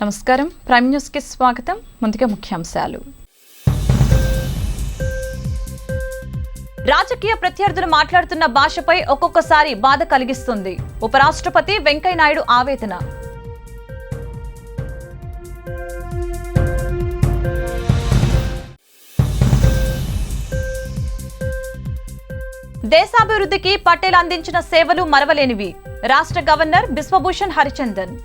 నమస్కారం prime news కి స్వాగతం. ముందుగా ముఖ్యాంశాలు. రాజకీయ ప్రత్యర్థులు మాట్లాడుతున్న భాషపై ఒక్కొక్కసారి బాధ కలిగిస్తుంది. ఉపరాష్ట్రపతి వెంకయ్య నాయుడు ఆవేదన. దేశాభివృద్ధికి పటేల్ అందించిన సేవలు మరవలేనివి. రాష్ట్ర గవర్నర్ బిశ్వభూషణ్ హరిచందన్.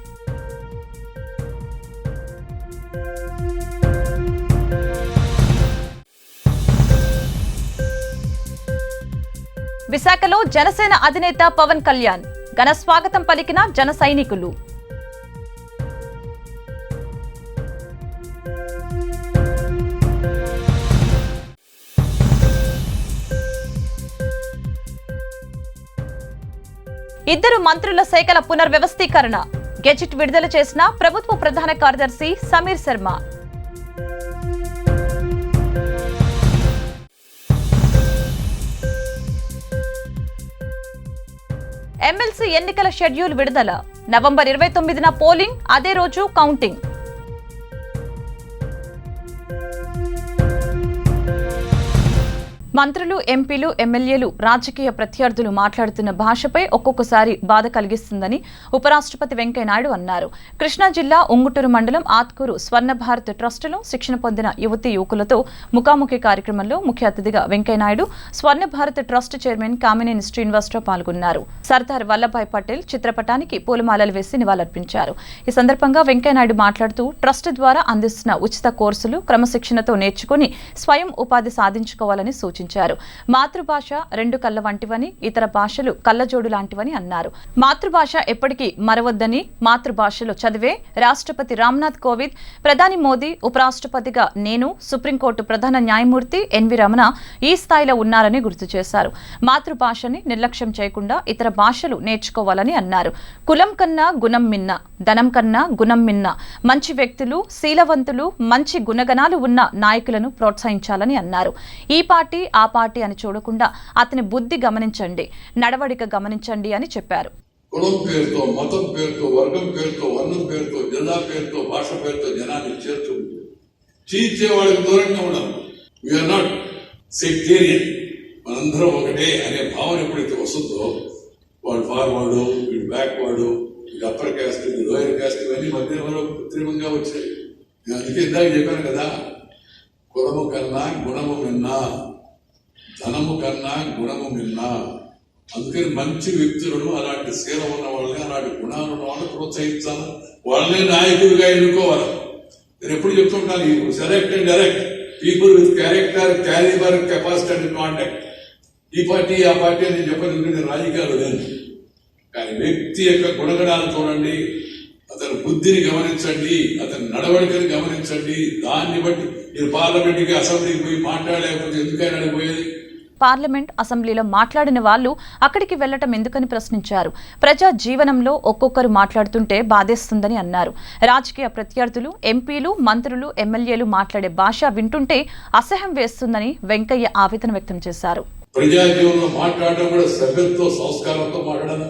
విశాఖలో జనసేన అధినేత పవన్ కళ్యాణ్ ఘన స్వాగతం పలికిన జన సైనికులు. ఇద్దరు మంత్రుల శాఖల పునర్వ్యవస్థీకరణ. గెజిట్ విడుదల చేసిన ప్రభుత్వ ప్రధాన కార్యదర్శి సమీర్ శర్మ. ఎమ్మెల్సీ ఎన్నికల షెడ్యూల్ విడుదల. నవంబర్ 29న పోలింగ్, అదే రోజు కౌంటింగ్. మంత్రులు, ఎంపీలు, ఎమ్మెల్యేలు, రాజకీయ ప్రత్యర్థులు మాట్లాడుతున్న భాషపై ఒక్కొక్కసారి బాధ కలిగిస్తుందని ఉపరాష్ట్రపతి వెంకయ్య నాయుడు అన్నారు. కృష్ణా జిల్లా ఉంగుటూరు మండలం ఆత్కూరు స్వర్ణ భారత్ ట్రస్టులో శిక్షణ పొందిన యువతీ యువకులతో ముఖాముఖి కార్యక్రమంలో ముఖ్య అతిథిగా వెంకయ్య నాయుడు, స్వర్ణ భారత్ ట్రస్ట్ చైర్మన్ కామినేని శ్రీనివాసరావు పాల్గొన్నారు. సర్దార్ వల్లభాయ్ పటేల్ చిత్రపటానికి పూలమాలలు వేసి నివాళులర్పించారు. ఈ సందర్భంగా వెంకయ్య నాయుడు మాట్లాడుతూ ట్రస్ట్ ద్వారా అందిస్తున్న ఉచిత కోర్సులు క్రమశిక్షణతో నేర్చుకుని స్వయం ఉపాధి సాధించుకోవాలని సూచించారు. మాతృభాష రెండు కళ్ళ వంటివని, ఇతర భాషలు కళ్ళజోడు లాంటివని అన్నారు. మాతృభాష ఎప్పటికీ మరవద్దని, మాతృభాషలో చదివే రాష్ట్రపతి రామ్నాథ్ కోవింద్, ప్రధాని మోదీ, ఉపరాష్ట్రపతిగా నేను, సుప్రీంకోర్టు ప్రధాన న్యాయమూర్తి ఎన్వి రమణ ఈ స్థాయిలో ఉన్నారని గుర్తు చేశారు. మాతృభాషని నిర్లక్ష్యం చేయకుండా ఇతర భాషలు నేర్చుకోవాలని అన్నారు. కులం కన్నా గుణం మిన్న, ధనం కన్నా గుణం మిన్న. మంచి వ్యక్తులు, శీలవంతులు, మంచి గుణగణాలు ఉన్న నాయకులను ప్రోత్సహించాలని అన్నారు. ఈ పార్టీ ఆ పార్టీ అని చూడకుండా అతని బుద్ధి గమనించండి, నడవడిక గమనించండి అని చెప్పారు. కులం పేరుతో, మతం పేరుతో, వర్గం పేరుతో, వర్ణం పేరుతో, జిల్లా పేరుతో, భాష పేరుతో జనాన్ని చీల్చే వాళ్ళకి దూరంగా ఉండాలి. వీఆర్ నాట్ సెక్టేరియన్, మనందరం ఒకటే అనే భావన ఎప్పుడైతే వస్తుందో వాడు ఫార్వర్డ్, వీడు బ్యాక్వర్డ్, వీడు అప్పర్ క్యాస్ట్, వీడు లోయర్ క్యాస్ట్, ఇవన్నీ మధ్యలో కృత్రిమంగా వచ్చాయి. నేను అందుకే ఇందాక చెప్పాను కదా, కులము కన్నా గుణము మిన్నా, ధనము కన్నా గుణము మిన్నా. అందుకని మంచి వ్యక్తులను, అలాంటి శీలం ఉన్న వాళ్ళని, అలాంటి గుణాలు ఉన్న వాళ్ళని ప్రోత్సహించాలి, వాళ్ళనే నాయకులుగా ఎన్నుకోవాలి. నేను ఎప్పుడు చెప్తుంటాను, select and direct people with character, calibre, capacity and contact. ఈ పార్టీ ఆ పార్టీ అని చెప్పని నేను రాజకీయాలు లేదు, కానీ వ్యక్తి యొక్క గుణగణాలు చూడండి, అతని బుద్ధిని గమనించండి, అతని నడవడికని గమనించండి. దాన్ని బట్టి మీరు పార్లమెంట్కి, అసెంబ్లీకి పోయి మాట్లాడలేకపోతే ఎందుకైనా అడిగిపోయేది. పార్లమెంట్, అసెంబ్లీలో మాట్లాడిన వాళ్ళు అక్కడికి వెళ్లటం ఎందుకని ప్రశ్నించారు. ప్రజా జీవనంలో ఒక్కొక్కరు మాట్లాడుతుంటే బాధేస్తుందని అన్నారు. రాజకీయ ప్రత్యర్థులు, ఎంపీలు, మంత్రులు, ఎమ్మెల్యేలు మాట్లాడే భాష వింటుంటే అసహ్యం వేస్తుందని వెంకయ్య ఆవేదన వ్యక్తం చేశారు. ప్రజా జీవనంలో మాట్లాడడం కూడా సభ్యత్వ సంస్కారంతో మాట్లాడాలి.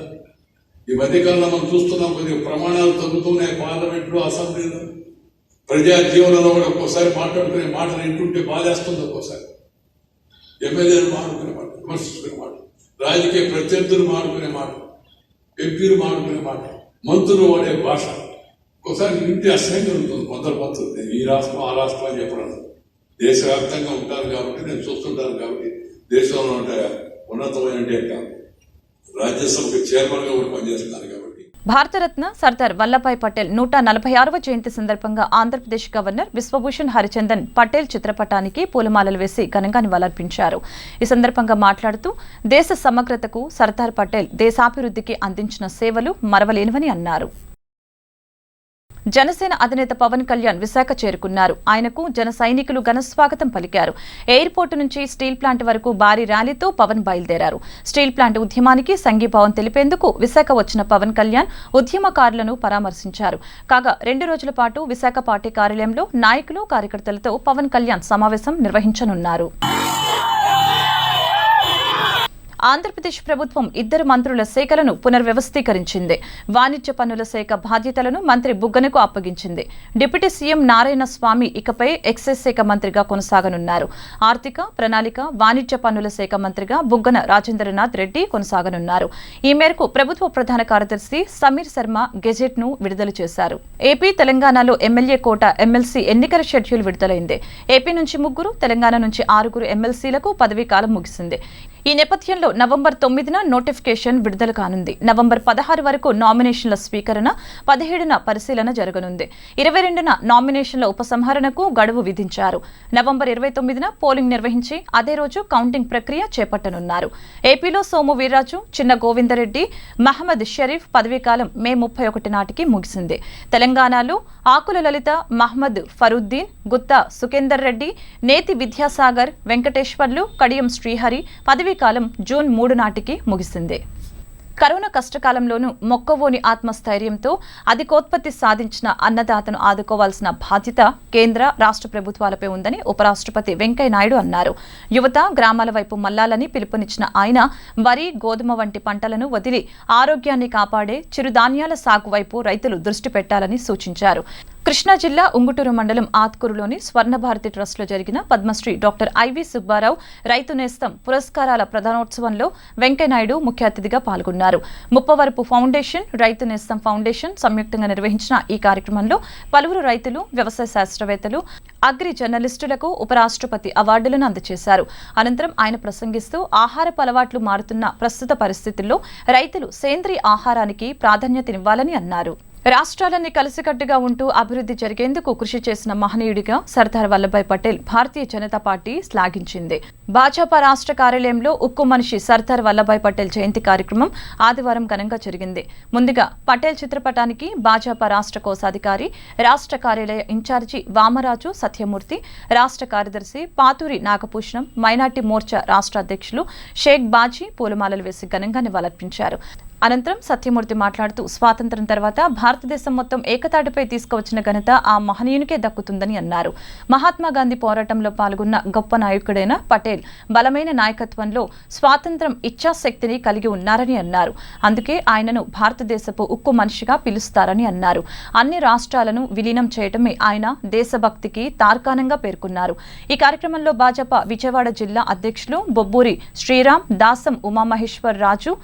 ఈ మధ్యకాలంలో మనం చూస్తున్నాం, కొద్దిగా ప్రమాణాలు తగ్గుతున్నాయి పార్లమెంట్ లో, అసెంబ్లీలో. ప్రజా జీవనంలో కూడా ఒక్కోసారి మాట్లాడుకునే మాటలు వింటుంటే బాధేస్తుంది. ఒక్కోసారి ఎమ్మెల్యేలు మాట్లాడుకునే మాట, విమర్శించుకునే మాట, రాజకీయ ప్రత్యర్థులు మాట్లాడుకునే మాట, ఎంపీలు మాట్లాడుకునే మాట, మంత్రులు వాడే భాష ఒక్కోసారి వింటే అసహ్యం జరుగుతుంది. కొందరు నేను ఈ రాష్ట్రం ఆ రాష్ట్రం అని చెప్పడం, దేశవ్యాప్తంగా ఉంటాను కాబట్టి నేను చూస్తుంటాను కాబట్టి దేశంలో ఉంటే ఉన్నతమైన రాజ్యసభకు చైర్మన్ గా కూడా పనిచేస్తున్నాను కాబట్టి. భారతరత్న సర్దార్ వల్లభాయ్ పటేల్ 146వ జయంతి సందర్భంగా ఆంధ్రప్రదేశ్ గవర్నర్ బిశ్వభూషణ్ హరిచందన్ పటేల్ చిత్రపటానికి పూలమాలలు వేసి ఘనంగా నివాళులర్పించారు. ఈ సందర్భంగా మాట్లాడుతూ దేశ సమగ్రతకు సర్దార్ పటేల్ దేశాభివృద్ధికి అందించిన సేవలు మరవలేనివని అన్నారు. జనసేన అధినేత పవన్ కళ్యాణ్ విశాఖ చేరుకున్నారు. ఆయనకు జన సైనికులు ఘన స్వాగతం పలికారు. ఎయిర్పోర్టు నుంచి స్టీల్ ప్లాంట్ వరకు భారీ ర్యాలీతో పవన్ బయలుదేరారు. స్టీల్ ప్లాంట్ ఉద్యమానికి సంఘీభావం తెలిపేందుకు విశాఖ వచ్చిన పవన్ కళ్యాణ్ ఉద్యమకారులను పరామర్శించారు. కాగా 2 రోజుల పాటు విశాఖ పార్టీ కార్యాలయంలో నాయకులు, కార్యకర్తలతో పవన్ కళ్యాణ్ సమావేశం నిర్వహించనున్నారు. ఆంధ్రప్రదేశ్ ప్రభుత్వం 2 మంత్రుల శాఖలను పునర్వ్యవస్థీకరించింది. వాణిజ్య పన్నుల శాఖ బాధ్యతలను మంత్రి బుగ్గనకు అప్పగించింది. డిప్యూటీ సీఎం నారాయణ స్వామి ఇకపై ఎక్సైజ్ శాఖ మంత్రిగా కొనసాగనున్నారు. ఆర్థిక, ప్రణాళిక, వాణిజ్య పన్నుల శాఖ మంత్రిగా బుగ్గన రాజేంద్రనాథ్ రెడ్డి కొనసాగనున్నారు. ఈ మేరకు ప్రభుత్వ ప్రధాన కార్యదర్శి సమీర్ శర్మ గెజెట్ ను విడుదల చేశారు. ఏపీ, తెలంగాణలో ఎమ్మెల్యే కోట, ఎమ్మెల్సీ ఎన్నికల షెడ్యూల్ విడుదలైంది. ఏపీ నుంచి 3, తెలంగాణ నుంచి 6 ఎమ్మెల్సీలకు పదవీ కాలం ముగిసింది. ఈ నేపథ్యంలో నవంబర్ 9న నోటిఫికేషన్ విడుదల కానుంది. నవంబర్ 16 వరకు నామినేషన్ల స్వీకరణ, 17న పరిశీలన జరగనుంది. 22న నామినేషన్ల ఉపసంహరణకు గడువు విధించారు. నవంబర్ 29న పోలింగ్ నిర్వహించి అదే రోజు కౌంటింగ్ ప్రక్రియ చేపట్టనున్నారు. ఏపీలో సోము వీర్రాజు, చిన్న గోవిందరెడ్డి, మహమ్మద్ షరీఫ్ పదవీకాలం మే 31 నాటికి ముగిసింది. తెలంగాణలో ఆకుల లలిత, మహమ్మద్ ఫరూద్దీన్, గుత్తా సుఖేందర్ రెడ్డి, నేతి విద్యాసాగర్, వెంకటేశ్వర్లు, కడియం శ్రీహరి పదవీకాలం జూన్ 3 నాటికి ముగిసింది. కరోనా కష్టకాలంలోనూ మొక్కవోని ఆత్మస్థైర్యంతో అధికోత్పత్తి సాధించిన అన్నదాతను ఆదుకోవాల్సిన బాధ్యత కేంద్ర, రాష్ట్ర ప్రభుత్వాలపై ఉందని ఉపరాష్ట్రపతి వెంకయ్యనాయుడు అన్నారు. యువత గ్రామాల వైపు మళ్లాలని పిలుపునిచ్చిన ఆయన వరి, గోధుమ వంటి పంటలను వదిలి ఆరోగ్యాన్ని కాపాడే చిరుధాన్యాల సాగు వైపు రైతులు దృష్టి పెట్టాలని సూచించారు. కృష్ణా జిల్లా ఉంగుటూరు మండలం ఆత్కూరులోని స్వర్ణభారతి ట్రస్ట్లో జరిగిన పద్మశ్రీ డాక్టర్ ఐవి సుబ్బారావు రైతు నేస్తం పురస్కారాల ప్రధానోత్సవంలో వెంకయ్యనాయుడు ముఖ్య అతిథిగా పాల్గొన్నారు. ముప్పవరపు ఫౌండేషన్, రైతు నేస్తం ఫౌండేషన్ సంయుక్తంగా నిర్వహించిన ఈ కార్యక్రమంలో పలువురు రైతులు, వ్యవసాయ శాస్త్రవేత్తలు, అగ్రి జర్నలిస్టులకు ఉపరాష్ట్రపతి అవార్డులను అందజేశారు. అనంతరం ఆయన ప్రసంగిస్తూ ఆహారపు అలవాట్లు మారుతున్న ప్రస్తుత పరిస్థితుల్లో రైతులు సేంద్రీయ ఆహారానికి ప్రాధాన్యతనివ్వాలని అన్నారు. రాష్ట్రాలన్నీ కలిసికట్టుగా ఉంటూ అభివృద్ధి జరిగేందుకు కృషి చేసిన మహనీయుడిగా సర్దార్ వల్లభాయ్ పటేల్ భారతీయ జనతా పార్టీ శ్లాఘించింది. భాజపా రాష్ట్ర కార్యాలయంలో ఉక్కు మనిషి సర్దార్ వల్లభాయ్ పటేల్ జయంతి కార్యక్రమం ఆదివారం ఘనంగా జరిగింది. ముందుగా పటేల్ చిత్రపటానికి భాజపా రాష్ట్ర కోశాధికారి, రాష్ట్ర కార్యాలయ ఇన్ఛార్జి వామరాజు సత్యమూర్తి, రాష్ట్ర కార్యదర్శి పాతూరి నాగభూషణం, మైనార్టీ మోర్చా రాష్ట్ర అధ్యక్షులు షేక్ బాజీ పూలమాలలు వేసి ఘనంగా నివాళులర్పించారు. అనంతరం సత్యమూర్తి మాట్లాడుతూ స్వాతంత్ర్యం తర్వాత భారతదేశం మొత్తం ఏకతాటిపై తీసుకువచ్చిన ఘనత ఆ మహనీయునికే దక్కుతుందని అన్నారు. మహాత్మా గాంధీ పోరాటంలో పాల్గొన్న గొప్ప నాయకుడైన పటేల్ బలమైన నాయకత్వంలో స్వాతంత్ర్యం ఇచ్ఛాశక్తిని కలిగి ఉన్నారని అన్నారు. అందుకే ఆయనను భారతదేశపు ఉక్కు మనిషిగా పిలుస్తారని అన్నారు. అన్ని రాష్ట్రాలను విలీనం చేయటమే ఆయన దేశభక్తికి తార్కాణంగా పేర్కొన్నారు. ఈ కార్యక్రమంలో భాజపా విజయవాడ జిల్లా అధ్యక్షులు బొబ్బూరి శ్రీరామ్, దాసం ఉమామహేశ్వర్ రాజు,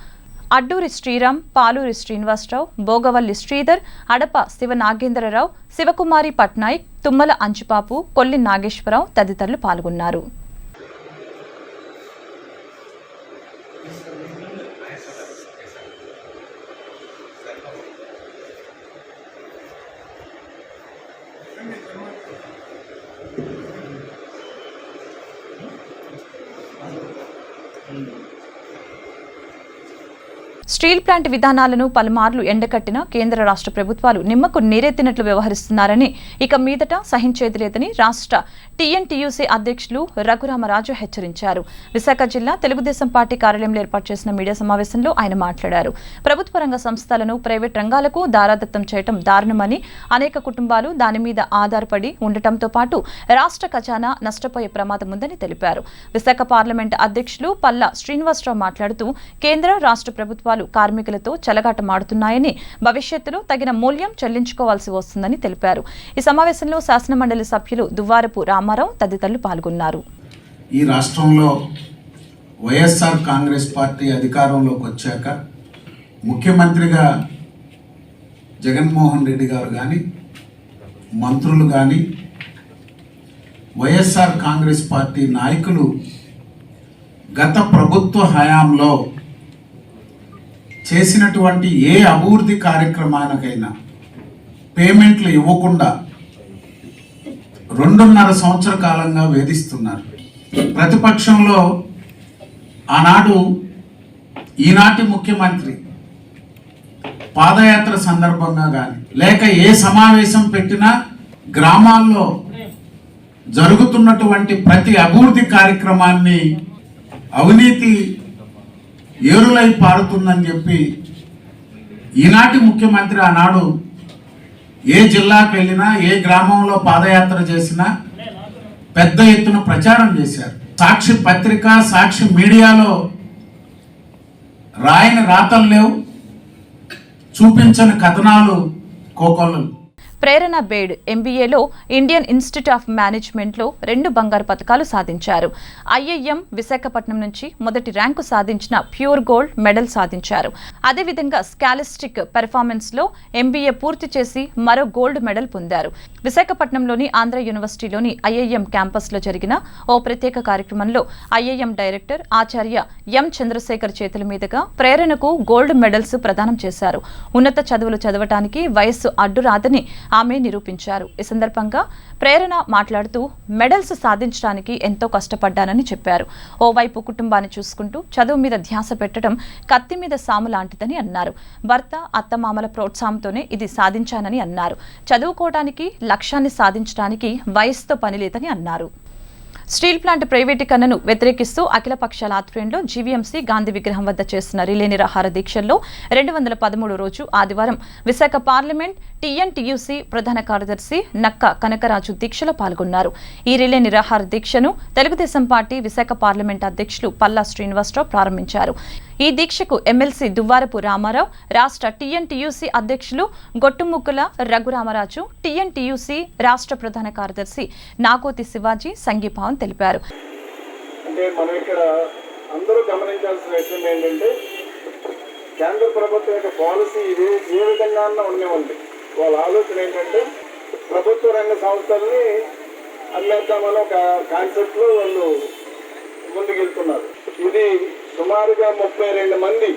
అడ్డూరి శ్రీరామ్, పాలూరి శ్రీనివాసరావు, భోగవల్లి శ్రీధర్, అడప శివనాగేంద్రరావు, శివకుమారి పట్నాయక్, తుమ్మల అంచుపాపు, కొల్లి నాగేశ్వరరావు తదితరులు పాల్గొన్నారు. స్టీల్ ప్లాంట్ విధానాలను పలుమార్లు ఎండకట్టిన కేంద్ర, రాష్ట్ర ప్రభుత్వాలు నిమ్మకు నీరెత్తినట్లు వ్యవహరిస్తున్నారని, ఇక మీదట సహించేది లేదని రాష్ట్ర టీఎన్టీయూసీ అధ్యక్షులు రఘురామరాజు హెచ్చరించారు. విశాఖ జిల్లా తెలుగుదేశం పార్టీ కార్యాలయంలో ఏర్పాటు చేసిన మీడియా సమావేశంలో ఆయన మాట్లాడారు. ప్రభుత్వ రంగ సంస్థలను ప్రైవేట్ రంగాలకు దారాదత్తం చేయడం దారుణమని, అనేక కుటుంబాలు దాని మీద ఆధారపడి ఉండటంతో పాటు రాష్ట్ర ఖజానా నష్టపోయే ప్రమాదం ఉందని తెలిపారు. విశాఖ పార్లమెంట్ అధ్యక్షులు పల్లా శ్రీనివాసరావు మాట్లాడుతూ కేంద్ర, రాష్ట్ర ప్రభుత్వాలు కార్మికులతో చెలగాటమాడుతున్నాయని, భవిష్యత్తులో తగిన మూల్యం చెల్లించుకోవాల్సి వస్తుందని తెలిపారు. ఈ సమావేశంలో శాసనమండలి సభ్యులు దువ్వారపు రామారావు తదితరులు పాల్గొన్నారు. ఈ రాష్ట్రంలో వైఎస్ఆర్ కాంగ్రెస్ పార్టీ అధికారంలోకి వచ్చాక ముఖ్యమంత్రిగా జగన్మోహన్ రెడ్డి గారు కానీ, మంత్రులు కానీ, వైఎస్ఆర్ కాంగ్రెస్ పార్టీ నాయకులు గత ప్రభుత్వ హయాంలో చేసినటువంటి ఏ అభివృద్ధి కార్యక్రమానికైనా పేమెంట్లు ఇవ్వకుండా 2.5 సంవత్సర కాలంగా వేధిస్తున్నారు. ప్రతిపక్షంలో ఆనాడు ఈనాటి ముఖ్యమంత్రి పాదయాత్ర సందర్భంగా కానీ, లేక ఏ సమావేశం పెట్టినా గ్రామాల్లో జరుగుతున్నటువంటి ప్రతి అభివృద్ధి కార్యక్రమాన్ని అవినీతి ఏరులై పారుతుందని చెప్పి ఈనాటి ముఖ్యమంత్రి ఆనాడు ఏ జిల్లాకు వెళ్ళినా, ఏ గ్రామంలో పాదయాత్ర చేసినా పెద్ద ఎత్తున ప్రచారం చేశారు. సాక్షి పత్రిక, సాక్షి మీడియాలో రాయని రాతలు లేవు, చూపించని కథనాలు కోకొల్లలు. ప్రేరణ బేడ్ ఎంబీఏలో ఇండియన్ ఇన్స్టిట్యూట్ ఆఫ్ మేనేజ్మెంట్లో 2 బంగారు పతకాలు సాధించారు. ఐఐఎం విశాఖపట్నం నుంచి మొదటి ర్యాంకు సాధించిన ప్యూర్ గోల్డ్ మెడల్ సాధించారు. అదేవిధంగా స్కాలిస్టిక్ పెర్ఫార్మెన్స్లో ఎంబీఏ పూర్తి చేసి మరో గోల్డ్ మెడల్ పొందారు. విశాఖపట్నంలోని ఆంధ్ర యూనివర్సిటీలోని ఐఐఎం క్యాంపస్లో జరిగిన ఓ ప్రత్యేక కార్యక్రమంలో ఐఐఎం డైరెక్టర్ ఆచార్య ఎం చంద్రశేఖర్ చేతుల మీదుగా ప్రేరణకు గోల్డ్ మెడల్స్ ప్రదానం చేశారు. ఉన్నత చదువులు చదవటానికి వయస్సు అడ్డురాదని ఆమె నిరూపించారు. ఈ సందర్భంగా ప్రేరణ మాట్లాడుతూ మెడల్స్ సాధించడానికి ఎంతో కష్టపడ్డానని చెప్పారు. ఓవైపు కుటుంబాన్ని చూసుకుంటూ చదువు మీద ధ్యాస పెట్టడం కత్తి మీద సాము లాంటిదని అన్నారు. భర్త అత్తమామల ప్రోత్సాహంతోనే ఇది సాధించానని అన్నారు. చదువుకోవడానికి లక్ష్యాన్ని సాధించడానికి వయసుతో పని లేదని అన్నారు. స్టీల్ ప్లాంట్ ప్రైవేటీకరణను వ్యతిరేకిస్తూ అఖిల పక్షాల ఆధ్వర్యంలో జీవీఎంసీ గాంధీ విగ్రహం వద్ద చేస్తున్న రిలే నిరాహార దీక్షల్లో 213 రోజు ఆదివారం విశాఖ పార్లమెంట్ టీఎన్టీయూసీ ప్రధాన కార్యదర్శి నక్క కనకరాజు దీక్షలో పాల్గొన్నారు. ఈ రిలే నిరాహార దీక్షను తెలుగుదేశం పార్టీ విశాఖ పార్లమెంట్ అధ్యక్షులు పల్లా శ్రీనివాసరావు ప్రారంభించారు. ఈ దీక్షకు ఎమ్మెల్సీ దువ్వారపు రామారావు, రాష్ట్ర టీఎన్టీయూసీ అధ్యక్షులు గొట్టుముక్కుల రఘురామరాజు, టీఎన్టీయూసీ రాష్ట్ర ప్రధాన కార్యదర్శి నాకోతి శివాజీ సంఘీభావం తెలిపారు. అంటే మనం ఇక్కడ అందరూ గమనించాల్సిన విషయం ఏంటంటే కేంద్ర ప్రభుత్వం యొక్క పాలసీ ఇది ఏ విధంగా ఉంది. వాళ్ళ ఆలోచన ఏంటంటే ప్రభుత్వ రంగ సంస్థల్ని అమ్మేద్దామని ఒక కాన్సెప్ట్ లో వాళ్ళు ముందుకెళ్తున్నారు. ఇది సుమారుగా 32 మంది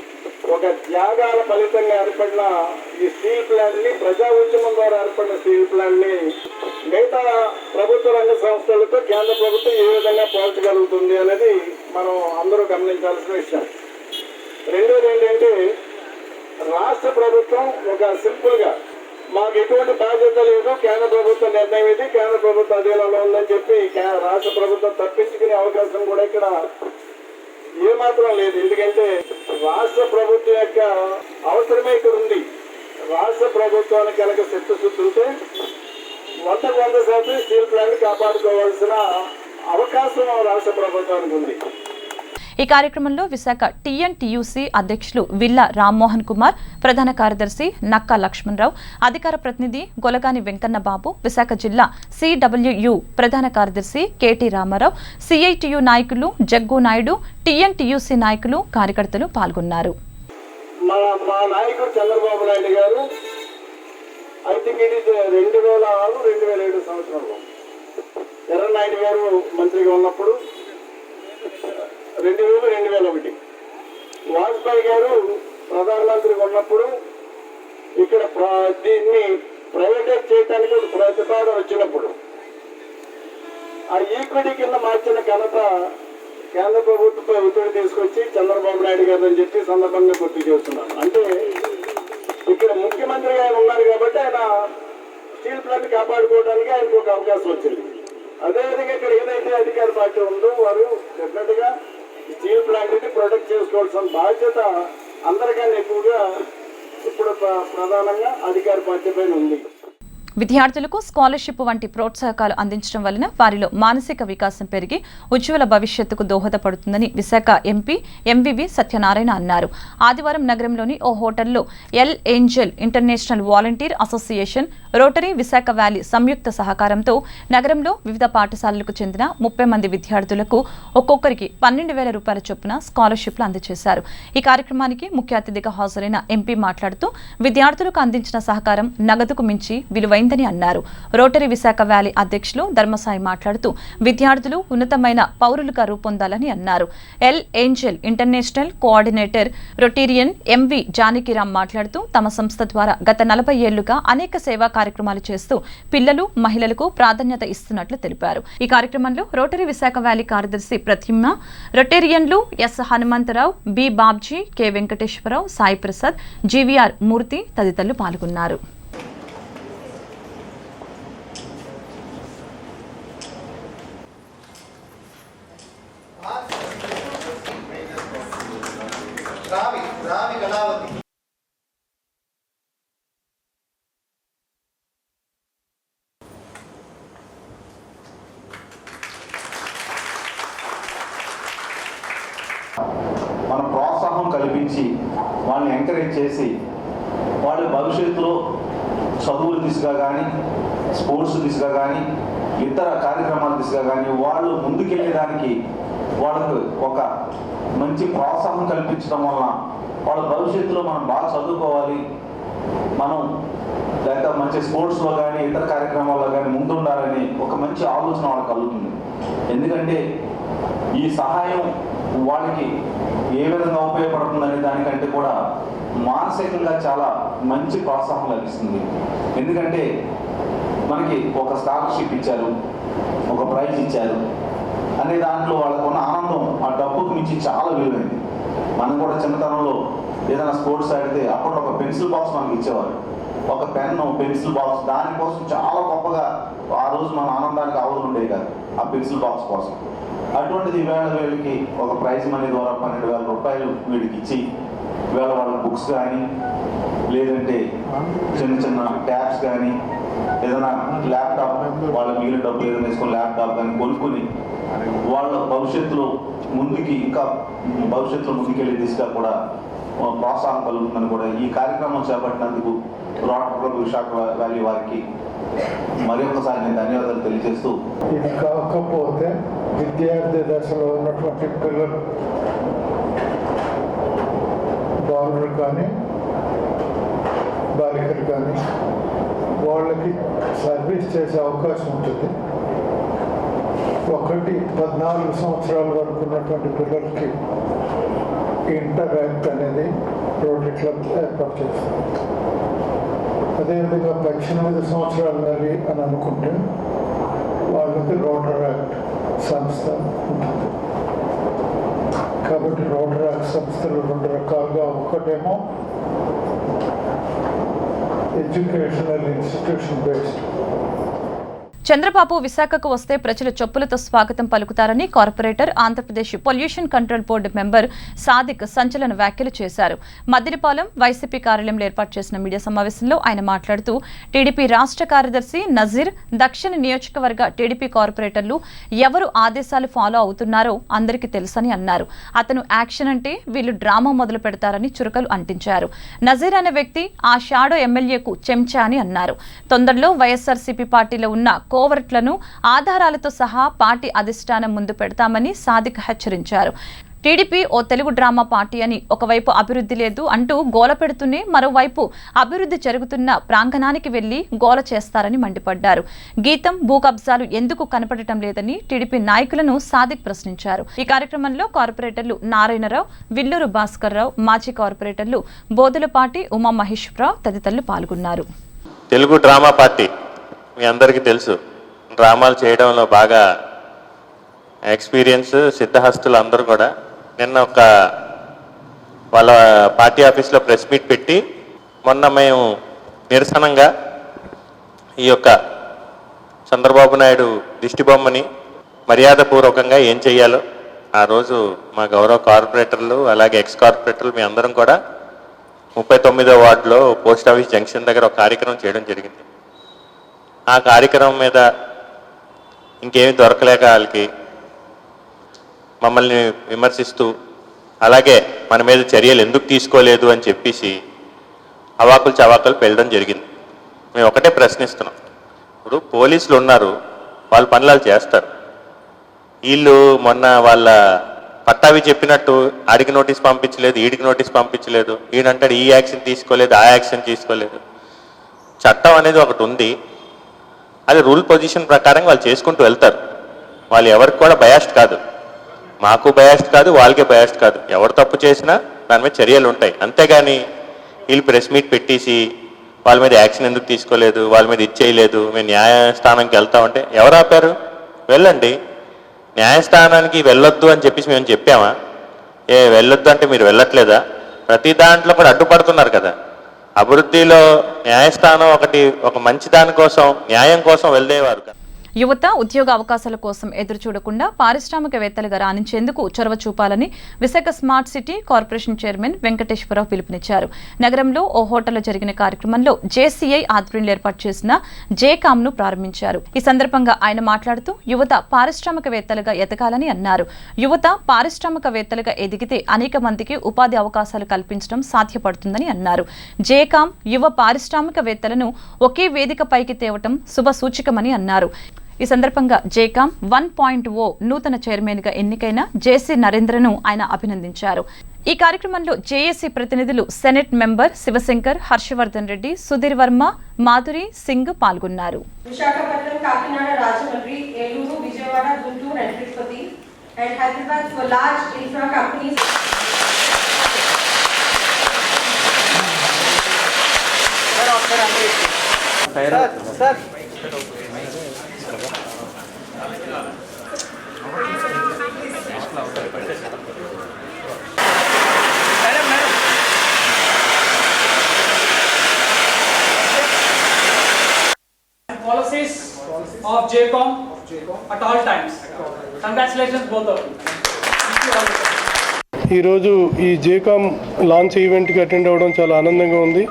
ఒక త్యాగాల ఫలితంగా ఏర్పడిన ఈ స్టీల్ ప్లాంట్ ని, ప్రజా ఉద్యమం ద్వారా ఏర్పడిన స్టీల్ ప్లాంట్ ని మిగతా ప్రభుత్వ రంగ సంస్థలతో కేంద్ర ప్రభుత్వం ఏ విధంగా పోల్చగలుగుతుంది అనేది మనం అందరూ గమనించాల్సిన విషయం. రెండోది ఏంటంటే రాష్ట్ర ప్రభుత్వం ఒక సింపుల్ గా మాకు ఎటువంటి బాధ్యత లేదు, కేంద్ర ప్రభుత్వ నిర్ణయం ఇది, కేంద్ర ప్రభుత్వ అధీనంలో ఉందని చెప్పి రాష్ట్ర ప్రభుత్వం తప్పించుకునే అవకాశం కూడా ఇక్కడ ఏమాత్రం లేదు. ఎందుకంటే రాష్ట్ర ప్రభుత్వం యొక్క అవసరమే ఇక్కడ ఉంది. రాష్ట్ర ప్రభుత్వానికి కనుక చిత్తశుద్ధి ఉంటే 100% స్టీల్ ప్లాంట్ కాపాడుకోవాల్సిన అవకాశం రాష్ట్ర ప్రభుత్వానికి ఉంది. ఈ కార్యక్రమంలో విశాఖ టీఎన్టీయూసీ అధ్యక్షులు విల్ల రామ్మోహన్ కుమార్, ప్రధాన కార్యదర్శి నక్కా లక్ష్మణరావు, అధికార ప్రతినిధి గొలగాని వెంకన్నబాబు, విశాఖ జిల్లా సిడబ్ల్యూయు ప్రధాన కార్యదర్శి కేటీ రామారావు, సిఐటియు నాయకులు జగ్గు నాయుడు, టీఎన్టీయూసీ నాయకులు, కార్యకర్తలు పాల్గొన్నారు. మా నాయకుడు చంద్రబాబు నాయుడు గారు ఐ థింక్ ఇది 2006-2007 సంవత్సరంలో ఎర్రనాయుడు గారు మంత్రిగా ఉన్నప్పుడు 2000-2001 వాజ్పేయి గారు ప్రధానమంత్రిగా ఉన్నప్పుడు ఇక్కడ దీన్ని ప్రైవేటైజ్ చేయడానికి ప్రతిపాదన వచ్చినప్పుడు ఆ ఈక్విటీ కింద మార్చిన ఘనత కేంద్ర ప్రభుత్వంపై ఒత్తిడి తీసుకొచ్చి చంద్రబాబు నాయుడు గారు అని చెప్పి సందర్భంగా గుర్తు చేస్తున్నారు. అంటే ఇక్కడ ముఖ్యమంత్రిగా ఆయన ఉన్నారు కాబట్టి ఆయన స్టీల్ ప్లాంట్ కాపాడుకోవడానికి ఆయనకు ఒక అవకాశం వచ్చింది. అదేవిధంగా ఇక్కడ ఏదైతే అధికార పార్టీ ఉందో వారు డెఫినెట్ గా స్టీల్ ప్లాంట్ ని ప్రొటెక్ట్ చేసుకోవాల్సిన బాధ్యత అందరికన్నా ఎక్కువగా ఇప్పుడు ప్రధానంగా అధికార పార్టీ పైన ఉంది. విద్యార్థులకు స్కాలర్షిప్ వంటి ప్రోత్సాహకాలు అందించడం వలన వారిలో మానసిక వికాసం పెరిగి ఉజ్వల భవిష్యత్తుకు దోహదపడుతుందని విశాఖ ఎంపీ ఎంవివి సత్యనారాయణ అన్నారు. ఆదివారం నగరంలోని ఓ హోటల్లో L Angel international volunteer association, Rotary Visakha valley సంయుక్త సహకారంతో నగరంలో వివిధ పాఠశాలలకు చెందిన 30 మంది విద్యార్థులకు ఒక్కొక్కరికి 12,000 రూపాయల చొప్పున స్కాలర్షిప్లు అందజేశారు. ఈ కార్యక్రమానికి ముఖ్య అతిథిగా హాజరైన ఎంపీ మాట్లాడుతూ విద్యార్థులకు అందించిన సహకారం నగదుకు మించి విలువైందని అన్నారు. రోటరీ విశాఖ వ్యాలీ అధ్యక్షులు ధర్మసాయి మాట్లాడుతూ విద్యార్థులు ఉన్నతమైన పౌరులుగా రూపొందాలని అన్నారు. El Angel international coordinator Rotarian MV Janakiram మాట్లాడుతూ తమ సంస్థ ద్వారా గత 40 ఏళ్లుగా అనేక సేవా కార్యక్రమాలు చేస్తూ పిల్లలు, మహిళలకు ప్రాధాన్యత ఇస్తున్నట్లు తెలిపారు. ఈ కార్యక్రమంలో రోటరీ విశాఖ వ్యాలీ కార్యదర్శి ప్రతిమ, రొటేరియన్లు S Hanumantharao, B Babji, K Venkateswararao, Sai Prasad, GVR Murthy తదితరులు పాల్గొన్నారు. మన ప్రోత్సాహం ప్రోత్సాహం కల్పించి వాళ్ళని ఎంకరేజ్ చేసి వాళ్ళ భవిష్యత్తులో చదువుల దిశగా కానీ, స్పోర్ట్స్ దిశగా కానీ, ఇతర కార్యక్రమాల దిశగా కానీ వాళ్ళు ముందుకెళ్ళేదానికి వాళ్ళకు ఒక మంచి ప్రోత్సాహం కల్పించడం వలన వాళ్ళ భవిష్యత్తులో మనం బాగా చదువుకోవాలి, మనం లేక మంచి స్పోర్ట్స్లో కానీ ఇతర కార్యక్రమాల్లో కానీ ముందుండాలని ఒక మంచి ఆలోచన వాళ్ళకి కలుగుతుంది. ఎందుకంటే ఈ సహాయం వాళ్ళకి ఏ విధంగా ఉపయోగపడుతుందనే దానికంటే కూడా మానసికంగా చాలా మంచి ప్రోత్సాహం లభిస్తుంది. ఎందుకంటే మనకి ఒక స్కాలర్షిప్ ఇచ్చారు, ఒక ప్రైజ్ ఇచ్చారు అనే దాంట్లో వాళ్ళకు ఉన్న ఆనందం ఆ డబ్బుకు మించి చాలా విలువైంది. మనం కూడా చిన్నతనంలో ఏదైనా స్పోర్ట్స్ ఆడితే అప్పుడు ఒక పెన్సిల్ బాక్స్ మనకి ఇచ్చేవారు, ఒక పెన్ను, పెన్సిల్ బాక్స్, దానికోసం చాలా గొప్పగా ఆ రోజు మన ఆనందానికి ఆవులు ఉండేవి కాదు ఆ పెన్సిల్ బాక్స్ కోసం. అటువంటిది ఈవేళ వీళ్ళకి ఒక ప్రైజ్ మనీ ద్వారా 12,000 రూపాయలు వీడికి ఇచ్చి ఈవేళ వాళ్ళ బుక్స్ కానీ, లేదంటే చిన్న చిన్న ట్యాబ్స్ కానీ, ఏదైనా ల్యాప్టాప్ వాళ్ళ మిగిలిన డబ్బులు ఏదైనా వేసుకొని ల్యాప్టాప్ కానీ కొనుక్కొని వాళ్ళ భవిష్యత్తులో ఇంకా భవిష్యత్తులో ముందుకెళ్ళే దిశగా కూడా ప్రోత్సాహం కలుగుతుందని కూడా ఈ కార్యక్రమం చేపట్టినందుకు రోటరీ క్లబ్ విశాఖ వ్యాలీ వారికి మరి ఒకసారి నేను ధన్యవాదాలు తెలియజేస్తూ, ఇది కాకపోతే విద్యార్థి దశలో ఉన్నటువంటి పిల్లలు, బాలురు కానీ బాలికలు కానీ వాళ్ళకి సర్వీస్ చేసే అవకాశం ఉంటుంది. 14 సంవత్సరాల వరకు ఉన్నటువంటి పిల్లలకి ఇంటర్ ర్యాంక్ అనేది రోటరీ క్లబ్ ఏర్పాటు చేస్తుంది. అదేవిధంగా 18 సంవత్సరాలు మరి అని అనుకుంటే వాళ్ళకి రోటరీ యాక్ట్ సంస్థ ఉంటుంది. కాబట్టి రోటరీ యాక్ట్ సంస్థలు 2 రకాలుగా, ఒకటేమో ఎడ్యుకేషనల్ ఇన్స్టిట్యూషన్ బేస్డ్. చంద్రబాబు విశాఖకు వస్తే ప్రజలు చెప్పులతో స్వాగతం పలుకుతారని corporator, Andhra Pradesh pollution control board member Sadiq సంచలన వ్యాఖ్యలు చేశారు. మద్దిలపాలెం వైసీపీ కార్యాలయంలో ఏర్పాటు చేసిన మీడియా సమావేశంలో ఆయన మాట్లాడుతూ టీడీపీ రాష్ట్ర కార్యదర్శి నజీర్, దక్షిణ నియోజకవర్గ టీడీపీ కార్పొరేటర్లు ఎవరు ఆదేశాలు ఫాలో అవుతున్నారో అందరికీ తెలుసని అన్నారు. అతను యాక్షన్ అంటే వీళ్ళు డ్రామా మొదలు పెడతారని చురకలు అంటించారు. నజీర్ అనే వ్యక్తి ఆ షాడో ఎమ్మెల్యేకు చెంచా అని అన్నారు. తొందరలో వైఎస్ఆర్సీపీ పార్టీలో ఉన్న కోవర్ట్లను ఆధారాలతో సహా పార్టీ అధిష్టానం ముందు పెడతామని సాదిక్ హెచ్చరించారు. టీడీపీ ఓ తెలుగు డ్రామా పార్టీ అని ఒకవైపు అభివృద్ధి లేదు అంటూ గోల పెడుతూనే మరోవైపు అభివృద్ధి జరుగుతున్న ప్రాంగణానికి వెళ్లి గోల చేస్తారని మండిపడ్డారు. గీతం, భూ కబ్జాలు ఎందుకు కనపడటం లేదని టీడీపీ నాయకులను సాదిక్ ప్రశ్నించారు. ఈ కార్యక్రమంలో కార్పొరేటర్లు నారాయణరావు, విల్లూరు భాస్కర్ రావు, మాజీ కార్పొరేటర్లు బోదులపాటి, ఉమా మహేశ్వరరావు తదితరులు పాల్గొన్నారు. తెలుగు డ్రామా పార్టీ మీ అందరికీ తెలుసు, డ్రామాలు చేయడంలో బాగా ఎక్స్పీరియన్స్ సిద్ధహస్తులు అందరూ కూడా నిన్న వాళ్ళ పార్టీ ఆఫీస్లో ప్రెస్ మీట్ పెట్టి మొన్న మేము నిరసనంగా ఈ యొక్క చంద్రబాబు నాయుడు దిష్టిబొమ్మని మర్యాదపూర్వకంగా ఏం చెయ్యాలో ఆ రోజు మా గౌరవ కార్పొరేటర్లు అలాగే ఎక్స్ కార్పొరేటర్లు మీ అందరం కూడా 39వ వార్డులో పోస్ట్ ఆఫీస్ జంక్షన్ దగ్గర ఒక కార్యక్రమం చేయడం జరిగింది. ఆ కార్యక్రమం మీద ఇంకేమీ దొరకలేక వాళ్ళకి మమ్మల్ని విమర్శిస్తూ అలాగే మన మీద చర్యలు ఎందుకు తీసుకోలేదు అని చెప్పేసి అవాకులు చవాకులు పెళ్ళడం జరిగింది. మేము ఒకటే ప్రశ్నిస్తున్నాం, ఇప్పుడు పోలీసులు ఉన్నారు, వాళ్ళ పనులు చేస్తారు. వీళ్ళు మొన్న వాళ్ళ పట్టావి చెప్పినట్టు ఆడికి నోటీస్ పంపించలేదు, ఈడికి నోటీస్ పంపించలేదు, ఈడంటాడు ఈ యాక్షన్ తీసుకోలేదు, ఆ యాక్షన్ తీసుకోలేదు. చట్టం అనేది ఒకటి ఉంది, అది రూల్ పొజిషన్ ప్రకారం వాళ్ళు చేసుకుంటూ వెళ్తారు. వాళ్ళు ఎవరికి కూడా బయాస్డ్ కాదు, మాకు బయాస్డ్ కాదు, వాళ్ళకే బయాస్డ్ కాదు. ఎవరు తప్పు చేసినా దాని మీద చర్యలు ఉంటాయి. అంతేగాని వీళ్ళు ప్రెస్ మీట్ పెట్టేసి వాళ్ళ మీద యాక్షన్ ఎందుకు తీసుకోలేదు, వాళ్ళ మీద ఇచ్చేయలేదు, మేము న్యాయస్థానానికి వెళ్తామంటే ఎవరు ఆపారు? వెళ్ళండి, న్యాయస్థానానికి వెళ్ళొద్దు అని చెప్పేసి మేము చెప్పామా? వెళ్ళొద్దు అంటే మీరు వెళ్ళట్లేదా? ప్రతి దాంట్లో కూడా అడ్డుపడుతున్నారు కదా. అభివృద్ధిలో న్యాయస్థానం ఒక మంచి దాని కోసం, న్యాయం కోసం వెళ్ళేవారు. యువత ఉద్యోగ అవకాశాల కోసం ఎదురు చూడకుండా పారిశ్రామికవేత్తలుగా రాణించేందుకు చొరవ చూపాలని Visakha smart city corporation chairman Venkateswararao పిలుపునిచ్చారు. నగరంలో ఓ హోటల్లో జరిగిన కార్యక్రమంలో జేసీఐ ఆధ్వర్యంలో ఏర్పాటు చేసిన జేకామ్ ను ప్రారంభించారు. ఈ సందర్భంగా ఆయన మాట్లాడుతూ యువత పారిశ్రామికవేత్తలుగా ఎదగాలని అన్నారు. యువత పారిశ్రామికవేత్తలుగా ఎదిగితే అనేక మందికి ఉపాధి అవకాశాలు కల్పించడం సాధ్యపడుతుందని అన్నారు. జేకామ్ యువ పారిశ్రామికవేత్తలను ఒకే వేదికపైకి తేవటం శుభ సూచకమని అన్నారు. ఈ సందర్భంగా జేకామ్ 1.0 నూతన చైర్మన్ గా ఎన్నికైన జేసీ నరేంద్రను ఆయన అభినందించారు. ఈ కార్యక్రమంలో జేఏసీ ప్రతినిధులు సెనెట్ మెంబర్ శివశంకర్, హర్షవర్ధన్ రెడ్డి, సుధీర్ వర్మ, మాధురి సింగ్ పాల్గొన్నారు. Visakhapatnam, Kakinada, Rajahmundry, Eluru, Vijayawada, Guntur and Tirupati and Hyderabad for large infra companies. Policies of JCOM at all times. Congratulations both of you. ఈరోజు ఈ జేకామ్ లాంచ్ ఈవెంట్కి అటెండ్ అవ్వడం చాలా ఆనందంగా ఉంది.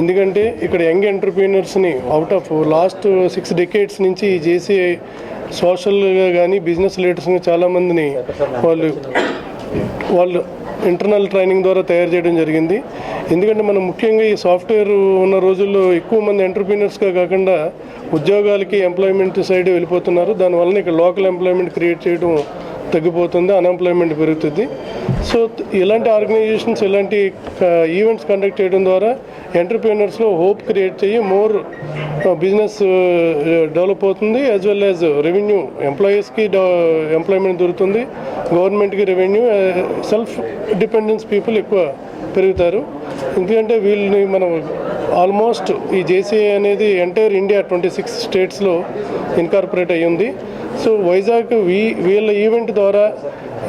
ఎందుకంటే ఇక్కడ యంగ్ ఎంటర్ప్రీనర్స్ని అవుట్ ఆఫ్ లాస్ట్ 6 decades నుంచి ఈ జేసీఐ సోషల్గా కానీ బిజినెస్ లీడర్స్ని చాలామందిని వాళ్ళు ఇంటర్నల్ ట్రైనింగ్ ద్వారా తయారు చేయడం జరిగింది. ఎందుకంటే మనం ముఖ్యంగా ఈ సాఫ్ట్వేర్ ఉన్న రోజుల్లో ఎక్కువ మంది ఎంటర్ప్రీనర్స్గా కాకుండా ఉద్యోగాలకి ఎంప్లాయ్మెంట్ సైడ్ వెళ్ళిపోతున్నారు. దానివల్ల ఇక్కడ లోకల్ ఎంప్లాయ్మెంట్ క్రియేట్ చేయడం తగ్గిపోతుంది, అన్ఎంప్లాయ్మెంట్ పెరుగుతుంది. సో ఇలాంటి ఆర్గనైజేషన్స్ ఇలాంటి ఈవెంట్స్ కండక్ట్ చేయడం ద్వారా ఎంటర్ప్రీనర్స్లో హోప్ క్రియేట్ చేయి మోర్ బిజినెస్ డెవలప్ అవుతుంది. యాజ్ వెల్ యాజ్ రెవెన్యూ ఎంప్లాయీస్కి ఎంప్లాయ్మెంట్ దొరుకుతుంది, గవర్నమెంట్కి రెవెన్యూ, సెల్ఫ్ డిపెండెన్స్ పీపుల్ ఎక్కువ పెరుగుతారు. ఎందుకంటే వీళ్ళని మనం ఆల్మోస్ట్ ఈ జేసీఐ అనేది ఎంటైర్ ఇండియా 26 స్టేట్స్లో ఇన్కార్పొరేట్ అయ్యింది. సో వైజాగ్ వీళ్ళ ఈవెంట్ ద్వారా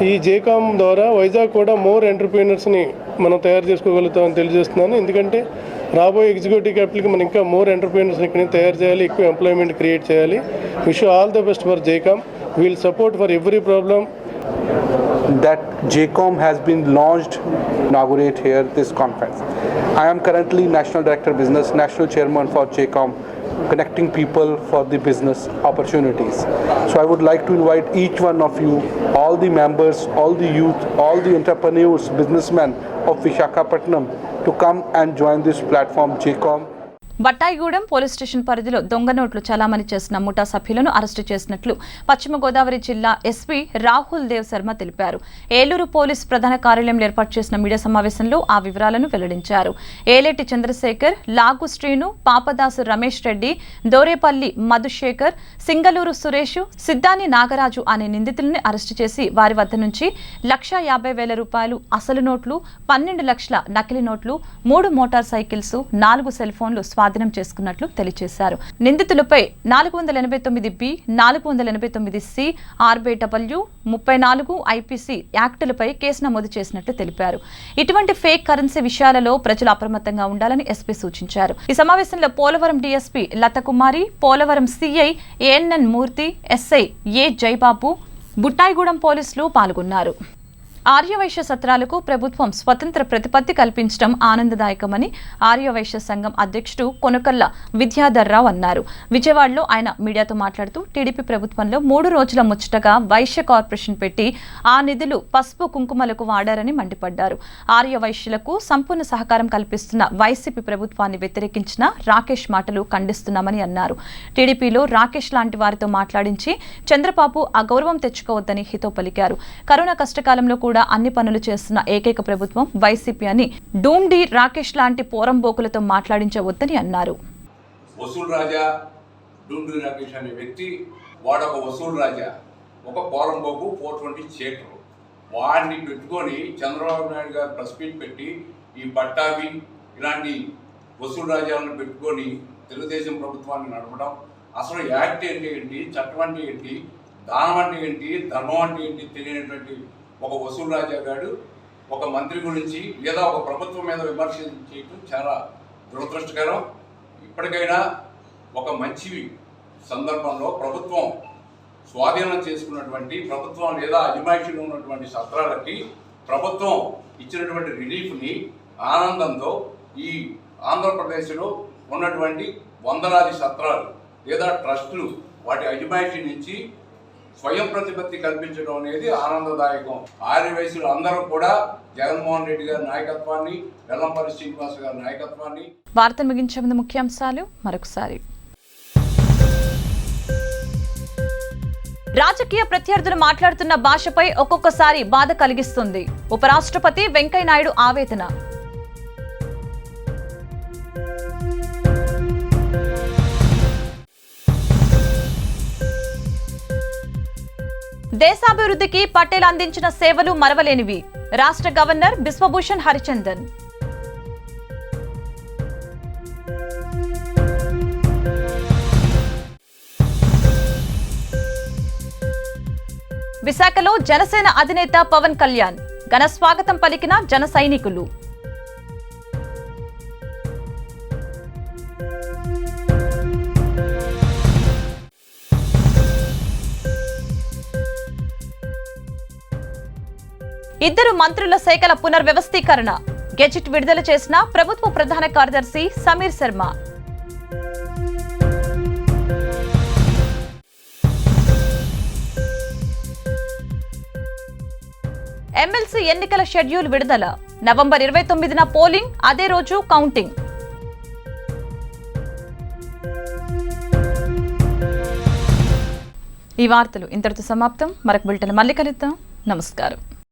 ఈ జేకామ్ ద్వారా వైజాగ్ కూడా మోర్ ఎంటర్ప్రీనర్స్ని మనం తయారు చేసుకోగలుగుతామని తెలియజేస్తున్నాను. ఎందుకంటే రాబోయే ఎగ్జిక్యూటివ్ క్యాపిటల్కి మనం ఇంకా మోర్ ఎంటర్ప్రీనర్స్ని ఇక్కడ తయారు చేయాలి, ఎక్కువ ఎంప్లాయ్మెంట్ క్రియేట్ చేయాలి. Wish all the best for జేకామ్. Wheel support for every problem. That JCOM has been launched, inaugurate here this conference. I am currently National Director Business, National Chairman for JCOM, connecting people for the business opportunities. So I would like to invite each one of you, all the members, all the youth, all the entrepreneurs, businessmen of Visakhapatnam to come and join this platform JCOM. Buttayagudem police station పరిధిలో దొంగ నోట్లు చలామణి చేసిన ముఠా సభ్యులను arrest చేసినట్లు పశ్చిమ గోదావరి జిల్లా ఎస్పీ రాహుల్ దేవ్ శర్మ తెలిపారు. ఏలూరు పోలీస్ ప్రధాన కార్యాలయంలో ఏర్పాటు చేసిన మీడియా సమావేశంలో ఆ వివరాలను వెల్లడించారు. ఏలేటి చంద్రశేఖర్, లాగు శ్రీను, పాపదాసు రమేష్ రెడ్డి, దోరేపల్లి మధుశేఖర్, సింగలూరు సురేష్, సిద్ధాని నాగరాజు అనే నిందితులను అరెస్టు చేసి వారి వద్ద నుంచి ₹1,50,000 అసలు నోట్లు, 12 లక్షల నకిలీ నోట్లు, 3 మోటార్ సైకిల్స్, 4 సెల్ ఫోన్లు స్వాధీనం చేసుకున్నట్లు తెలియజేశారు. నిందితులపై 489B, 489C, RBW 34 IPC యాక్టులపై కేసు నమోదు చేసినట్లు తెలిపారు. ఇటువంటి ఫేక్ కరెన్సీ విషయాలలో ప్రజలు అప్రమత్తంగా ఉండాలని ఎస్పీ సూచించారు. ఈ సమావేశంలో Polavaram DSP Lathakumari, Polavaram CI ANN మూర్తి, ఎస్ఐ ఏ జైబాబు, బుట్టాయిగూడెం పోలీసులు పాల్గొన్నారు. ఆర్యవైశ్య సత్రాలకు ప్రభుత్వం స్వతంత్ర ప్రతిపత్తి కల్పించడం ఆనందదాయకమని ఆర్యవైశ్య సంఘం అధ్యక్షుడు కొనకల్ల విద్యాధర్రావు అన్నారు. విజయవాడలో ఆయన మీడియాతో మాట్లాడుతూ టీడీపీ ప్రభుత్వంలో 3 రోజుల ముచ్చటగా వైశ్య కార్పొరేషన్ పెట్టి ఆ నిధులు పసుపు కుంకుమలకు వాడారని మండిపడ్డారు. ఆర్యవైశ్యులకు సంపూర్ణ సహకారం కల్పిస్తున్న వైసీపీ ప్రభుత్వాన్ని వ్యతిరేకించిన రాకేష్ మాటలు ఖండిస్తున్నామని అన్నారు. టీడీపీలో రాకేష్ లాంటి వారితో మాట్లాడించి చంద్రబాబు అగౌరవం తెచ్చుకోవద్దని హితో పలికారు. కరోనా కష్టకాలంలో కూడా అన్ని పనులు చేస్తున్న ఏకైక ప్రభుత్వం వైసీపీ అని డూమ్డి రాకేష్ లాంటి పోరంబోకులతో మాట్లాడించవద్దని అన్నారు. వసూల్ రాజా డూమ్డి రాకేష్ అనే వ్యక్తి వాడొక వసూల్ రాజా, ఒక పోరంబోకు 420 చేటరు. వాడిని పెట్టుకొని చంద్రబాబు నాయుడు గారు ప్రెస్ మీట్ పెట్టి ఈ పట్టాభి ఇలాంటి వసూల్ రాజాలను పెట్టుకొని తెలుగుదేశం ప్రభుత్వాన్ని నడపడం, అసలు యాక్ట్ అంటే ఏంటి, చట్టం అంటే ఏంటి, దానం అంటే ఏంటి, ధర్మం అంటే ఏంటి తెలియనటువంటి ఒక వసూల్ రాజా గారు ఒక మంత్రి గురించి లేదా ఒక ప్రభుత్వం మీద విమర్శలు చేయడం చాలా దురదృష్టకరం. ఇప్పటికైనా ఒక మంచి సందర్భంలో ప్రభుత్వం స్వాధీనం చేసుకున్నటువంటి ప్రభుత్వం లేదా అజమాయిషీలో ఉన్నటువంటి సత్రాలకి ప్రభుత్వం ఇచ్చినటువంటి రిలీఫ్ని ఆనందంతో ఈ ఆంధ్రప్రదేశ్లో ఉన్నటువంటి వందలాది సత్రాలు లేదా ట్రస్టులు వాటి అజమాయిషీ నుంచి స్వయం ప్రతిపత్తి కల్పించడం అనేది ఆనందదాయకం. ఆర్యవైశ్యులు అందరూ కూడా జగన్మోహన్ రెడ్డి గారి నాయకత్వాన్ని, వెల్లంపల్లి శ్రీనివాస్ గారి నాయకత్వాన్ని. వార్త ముగించే ముందు ముఖ్యాంశాలు మరొకసారి. రాజకీయ ప్రత్యర్థులు మాట్లాడుతున్న భాషపై ఒక్కొక్కసారి బాధ కలిగిస్తుంది. ఉపరాష్ట్రపతి వెంకయ్యనాయుడు ఆవేదన. దేశాభివృద్ధికి పటేల్ అందించిన సేవలు మరవలేనివి. రాష్ట్ర గవర్నర్ బిశ్వభూషణ్ హరిచందన్. విశాఖలో జనసేన అధినేత పవన్ కళ్యాణ్ ఘన స్వాగతం పలికిన జన సైనికులు. ఇద్దరు మంత్రుల శాఖల పునర్వ్యవస్థీకరణ. గెజిట్ విడుదల చేసిన ప్రభుత్వ ప్రధాన కార్యదర్శి సమీర్ శర్మ. ఎమ్మెల్సీ ఎన్నికల షెడ్యూల్ విడుదల. నవంబర్ 29న పోలింగ్, అదే రోజు కౌంటింగ్. ఈ వార్తలు ఇంతటితో సమాప్తం. మరొక బులెటిన్ మళ్ళీ కలుద్దాం. నమస్కారం.